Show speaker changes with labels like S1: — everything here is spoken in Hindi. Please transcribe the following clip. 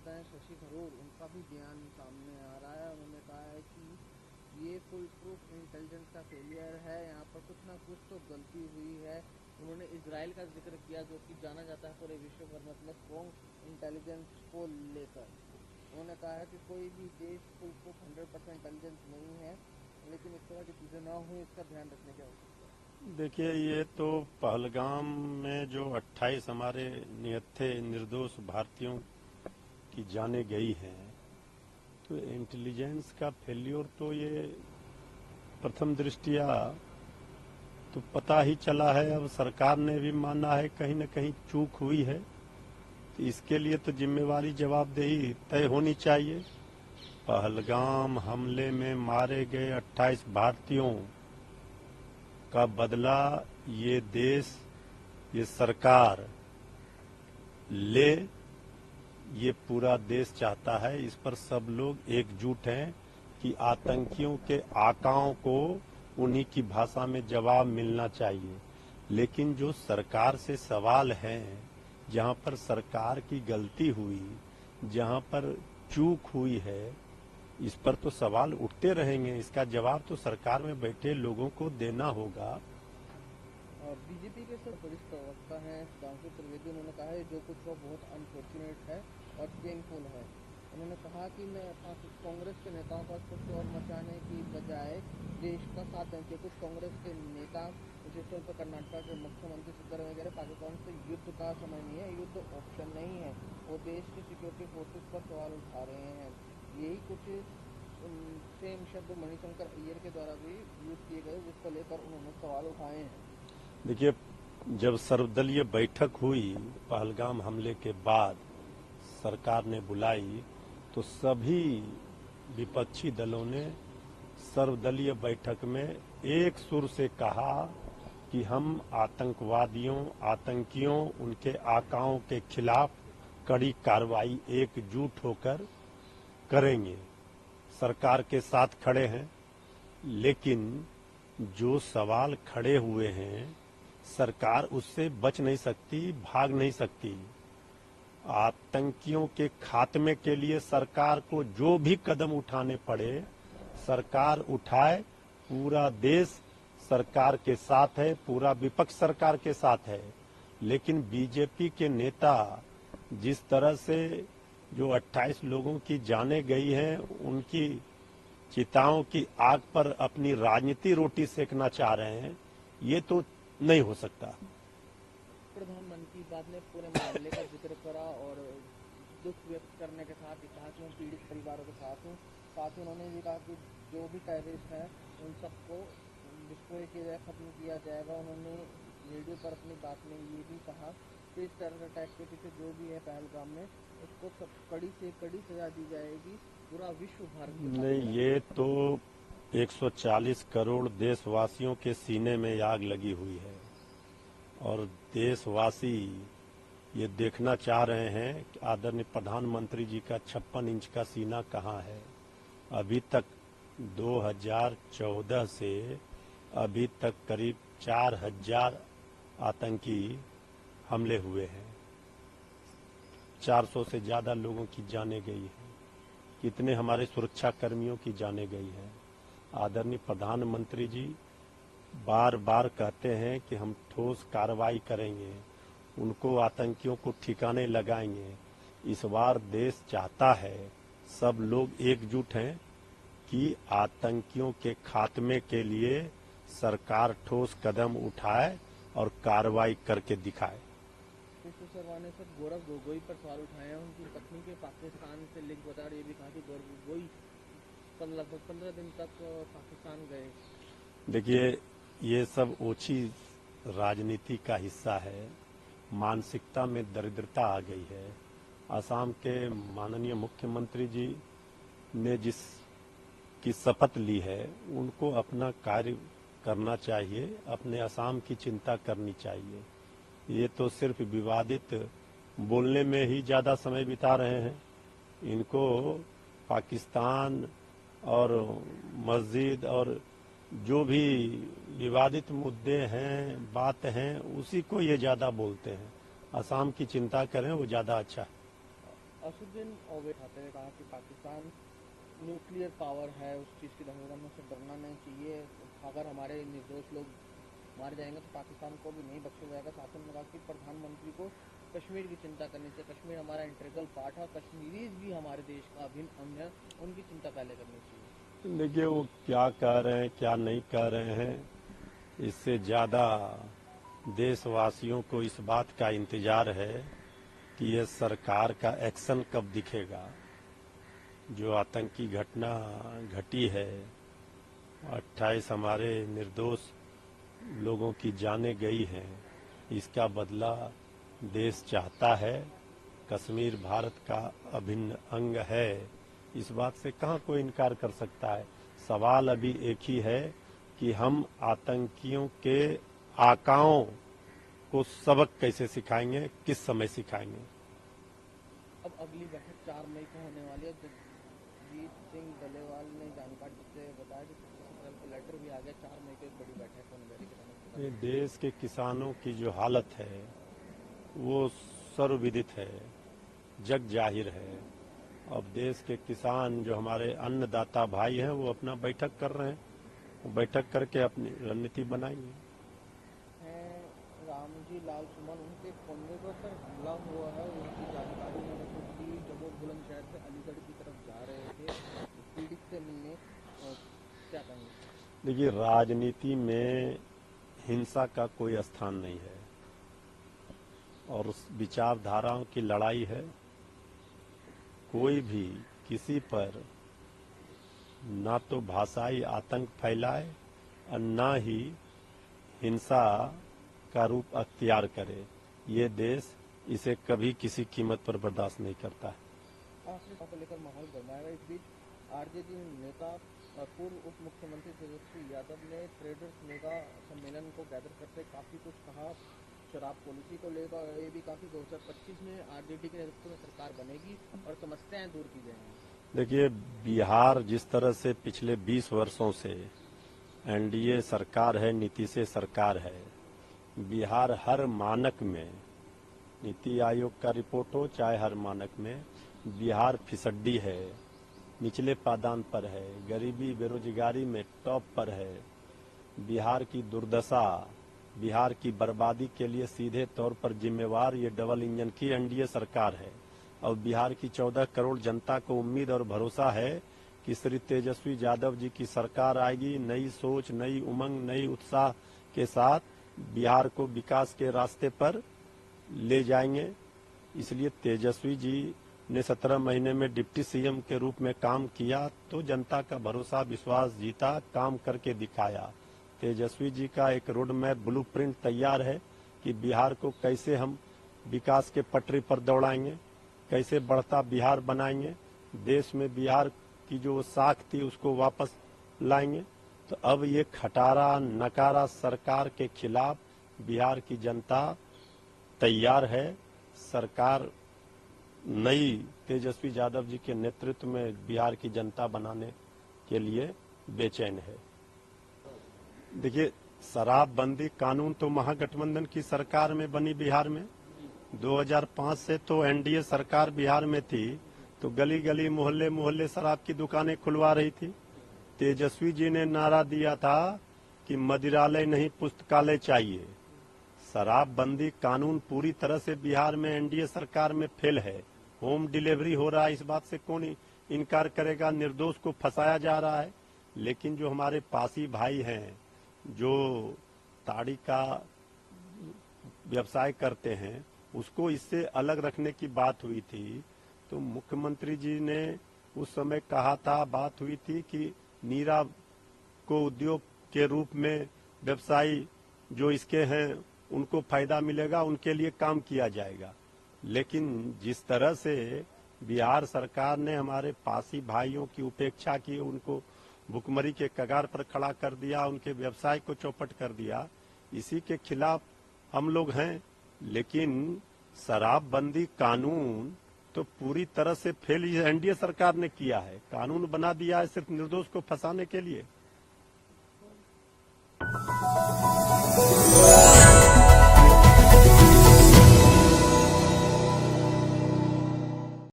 S1: बताएं शशि थरूर, उनका भी बयान सामने आ रहा है। उन्होंने कहा है कि ये फुल प्रूफ इंटेलिजेंस का फेलियर है, यहाँ पर कुछ ना कुछ तो गलती हुई है। उन्होंने इजराइल का जिक्र किया जो कि जाना जाता है पूरे विश्व भर में अपने स्ट्रॉन्ग इंटेलिजेंस को लेकर। उन्होंने कहा है कि कोई भी देश फुल प्रूफ 100% इंटेलिजेंस नहीं है, लेकिन इस तरह की चीज़ें ना हो इसका ध्यान रखने की आवश्यकता है।
S2: देखिए, ये तो पहलगाम में जो 28 हमारे निहत्थे निर्दोष भारतीयों की जाने गई हैं, तो इंटेलिजेंस का फेल्योर तो ये प्रथम दृष्टिया तो पता ही चला है। अब सरकार ने भी माना है कहीं न कहीं चूक हुई है, तो इसके लिए तो जिम्मेवारी जवाबदेही तय होनी चाहिए। पहलगाम हमले में मारे गए 28 भारतीयों का बदला ये देश, ये सरकार ले, ये पूरा देश चाहता है। इस पर सब लोग एकजुट हैं कि आतंकियों के आकाओं को उन्हीं की भाषा में जवाब मिलना चाहिए। लेकिन जो सरकार से सवाल हैं, जहां पर सरकार की गलती हुई, जहां पर चूक हुई है, इस पर तो सवाल उठते रहेंगे। इसका जवाब तो सरकार में बैठे लोगों को देना होगा।
S1: बीजेपी के सर वरिष्ठ प्रवक्ता हैं सुधांशु त्रिवेदी, उन्होंने कहा है जो कुछ वो बहुत अनफॉर्चुनेट है और पेनफुल है। उन्होंने कहा कि मैं कांग्रेस के नेताओं का कुछ और मचाने की बजाय देश का साथ दें कि कुछ कांग्रेस के नेता, विशेषतौर पर कर्नाटक के मुख्यमंत्री सिद्धरामैया कह रहे पाकिस्तान से युद्ध का समय नहीं है, युद्ध ऑप्शन नहीं है। वो देश की सिक्योरिटी फोर्सेस पर सवाल उठा रहे हैं। यही कुछ सेम शब्द मणिशंकर अय्यर के द्वारा भी यूज किए गए, जिसको लेकर उन्होंने सवाल उठाए हैं।
S2: देखिए, जब सर्वदलीय बैठक हुई पहलगाम हमले के बाद, सरकार ने बुलाई, तो सभी विपक्षी दलों ने सर्वदलीय बैठक में एक सुर से कहा कि हम आतंकियों, उनके आकाओं के खिलाफ कड़ी कार्रवाई एकजुट होकर करेंगे। सरकार के साथ खड़े हैं। लेकिन जो सवाल खड़े हुए हैं, सरकार उससे बच नहीं सकती, भाग नहीं सकती। आतंकियों के खात्मे के लिए सरकार को जो भी कदम उठाने पड़े, सरकार उठाए। पूरा देश सरकार के साथ है, पूरा विपक्ष सरकार के साथ है। लेकिन बीजेपी के नेता जिस तरह से जो 28 लोगों की जाने गई हैं, उनकी चिताओं की आग पर अपनी राजनीति रोटी सेकना चाह रहे हैं, ये तो नहीं हो सकता।
S1: प्रधानमंत्री बाद ने पूरे मामले का जिक्र करा और दुख व्यक्त करने के साथ ही कहा कि मैं पीड़ित परिवारों के साथ हूँ। साथ ही उन्होंने ये कहा कि जो भी टेररिस्ट हैं उन सबको डिस्ट्रॉय किया जाए, खत्म किया जाएगा। उन्होंने रेडियो पर अपनी बात में ये भी कहा कि इस टेरर अटैक के पीछे जो भी है पहलगाम में, उसको सब कड़ी से कड़ी सजा दी जाएगी। पूरा विश्व भारत
S2: नहीं, ये तो 140 करोड़ देशवासियों के सीने में आग लगी हुई है और देशवासी ये देखना चाह रहे हैं कि आदरणीय प्रधानमंत्री जी का 56 इंच का सीना कहाँ है। अभी तक 2014 से अभी तक करीब 4000 आतंकी हमले हुए हैं। 400 से ज्यादा लोगों की जाने गई है। कितने हमारे सुरक्षा कर्मियों की जाने गई है। आदरणीय प्रधानमंत्री जी बार बार कहते हैं कि हम ठोस कार्रवाई करेंगे, उनको आतंकियों को ठिकाने लगाएंगे। इस बार देश चाहता है, सब लोग एकजुट हैं कि आतंकियों के खात्मे के लिए सरकार ठोस कदम उठाए और कार्रवाई करके दिखाए।
S1: विश्व शर्मा ने सर गौरव गोगोई पर सवाल उठाए हैं। उनकी पत्नी के पाकिस्तान से लिंक बता रही, ये भी कहा कि गौरव गोगोई लगभग 15 दिन तक पाकिस्तान गए।
S2: देखिए, ये सब ओछी राजनीति का हिस्सा है। मानसिकता में दरिद्रता आ गई है। असम के माननीय मुख्यमंत्री जी ने जिस की शपथ ली है, उनको अपना कार्य करना चाहिए, अपने असम की चिंता करनी चाहिए। ये तो सिर्फ विवादित बोलने में ही ज्यादा समय बिता रहे हैं। इनको पाकिस्तान और मस्जिद और जो भी विवादित मुद्दे हैं, बात हैं, उसी को ये ज्यादा बोलते हैं। असम की चिंता करें, वो ज्यादा अच्छा है।
S1: असुद्दीन ओवैसी आते हुए कहा कि पाकिस्तान न्यूक्लियर पावर है, उस चीज़ की धमकी से डरना नहीं चाहिए। अगर हमारे निर्दोष लोग मारे जाएंगे तो पाकिस्तान को भी नहीं बख्शा जाएगा। साथ में कहा कि प्रधानमंत्री को कश्मीर की चिंता करनी चाहिए। कश्मीर हमारा इंटीग्रल पार्ट है, कश्मीरीज भी हमारे देश का अभिन्न अंग है, उनकी चिंता पहले करनी चाहिए।
S2: देखिए वो क्या कह रहे हैं क्या नहीं कह रहे हैं, इससे ज़्यादा देशवासियों को इस बात का इंतजार है कि ये सरकार का एक्शन कब दिखेगा। जो आतंकी घटना घटी है, 28 हमारे निर्दोष लोगों की जानें गई हैं, इसका बदला देश चाहता है। कश्मीर भारत का अभिन्न अंग है, इस बात से कहाँ कोई इनकार कर सकता है। सवाल अभी एक ही है कि हम आतंकियों के आकाओं को सबक कैसे सिखाएंगे, किस समय सिखाएंगे।
S1: अब अगली बैठक 4 मई को होने वाली है। जगजीत सिंह डलेवाल ने जानकारी देते हुए बताया कि अप्रैल को लेटर भी आ गया, 4 मई को एक बड़ी बैठक होने जा रही है।
S2: देश के किसानों की जो हालत है वो सर्वविदित है, जग जाहिर है। अब देश के किसान जो हमारे अन्नदाता भाई हैं वो अपना बैठक कर रहे हैं, वो बैठक करके अपनी रणनीति बनाएंगे।
S1: रामजी लाल सुमन, उनके कमरे पर सर हमला हुआ है, उनकी जानकारी मैंने कुछ दी जब वो बुलंदशहर से अलीगढ़ की तरफ जा रहे थे पीड़ित से मिलने। क्या कहेंगे?
S2: देखिए राजनीति में हिंसा का कोई स्थान नहीं है और उस विचारधाराओं की लड़ाई है। कोई भी किसी पर ना तो भाषाई आतंक फैलाए और ना ही हिंसा का रूप अख्तियार करे, ये देश इसे कभी किसी कीमत पर बर्दाश्त नहीं करता है।
S1: आखिरी को लेकर माहौल गरमाया। इस बीच आरजेडी नेता पूर्व उप मुख्यमंत्री तेजस्वी यादव ने ट्रेडर्स मेगा सम्मेलन को गैदर करते काफी कुछ कहा शराब पॉलिसी को लेकर। ये भी काफी 2025 में आरजेडी के नेतृत्व में सरकार बनेगी और समस्याएं दूर की जाएंगी।
S2: देखिए बिहार जिस तरह से पिछले 20 वर्षों से एनडीए सरकार है, नीतीश सरकार है, बिहार हर मानक में, नीति आयोग का रिपोर्ट हो चाहे हर मानक में, बिहार फिसड्डी है, निचले पादान पर है, गरीबी बेरोजगारी में टॉप पर है। बिहार की दुर्दशा, बिहार की बर्बादी के लिए सीधे तौर पर जिम्मेवार ये डबल इंजन की एनडीए सरकार है। और बिहार की 14 करोड़ जनता को उम्मीद और भरोसा है कि श्री तेजस्वी यादव जी की सरकार आएगी, नई सोच, नई उमंग, नई उत्साह के साथ बिहार को विकास के रास्ते पर ले जाएंगे। इसलिए तेजस्वी जी ने 17 महीने में डिप्टी सीएम के रूप में काम किया तो जनता का भरोसा विश्वास जीता, काम करके दिखाया। तेजस्वी जी का एक रोड मैप ब्लूप्रिंट तैयार है कि बिहार को कैसे हम विकास के पटरी पर दौड़ाएंगे, कैसे बढ़ता बिहार बनाएंगे, देश में बिहार की जो साख थी उसको वापस लाएंगे। तो अब ये खटारा नकारा सरकार के खिलाफ बिहार की जनता तैयार है। सरकार नई तेजस्वी यादव जी के नेतृत्व में बिहार की जनता बनाने के लिए बेचैन है। देखिए शराबबंदी कानून तो महागठबंधन की सरकार में बनी बिहार में। 2005 से तो एनडीए सरकार बिहार में थी तो गली गली मोहल्ले मोहल्ले शराब की दुकानें खुलवा रही थी। तेजस्वी जी ने नारा दिया था कि मदिरालय नहीं पुस्तकालय चाहिए। शराबबंदी कानून पूरी तरह से बिहार में एनडीए सरकार में फेल है। होम डिलीवरी हो रहा है, इस बात से कौन इनकार करेगा। निर्दोष को फंसाया जा रहा है। लेकिन जो हमारे पासी भाई हैं जो ताड़ी का व्यवसाय करते हैं उसको इससे अलग रखने की बात हुई थी। तो मुख्यमंत्री जी ने उस समय कहा था, बात हुई थी कि नीरा को उद्योग के रूप में व्यवसायी जो इसके हैं उनको फायदा मिलेगा, उनके लिए काम किया जाएगा। लेकिन जिस तरह से बिहार सरकार ने हमारे पासी भाइयों की उपेक्षा की, उनको भुखमरी के कगार पर खड़ा कर दिया, उनके व्यवसाय को चौपट कर दिया, इसी के खिलाफ हम लोग हैं। लेकिन शराबबंदी कानून तो पूरी तरह से फेल एनडीए सरकार ने किया है। कानून बना दिया है सिर्फ निर्दोष को फंसाने के लिए।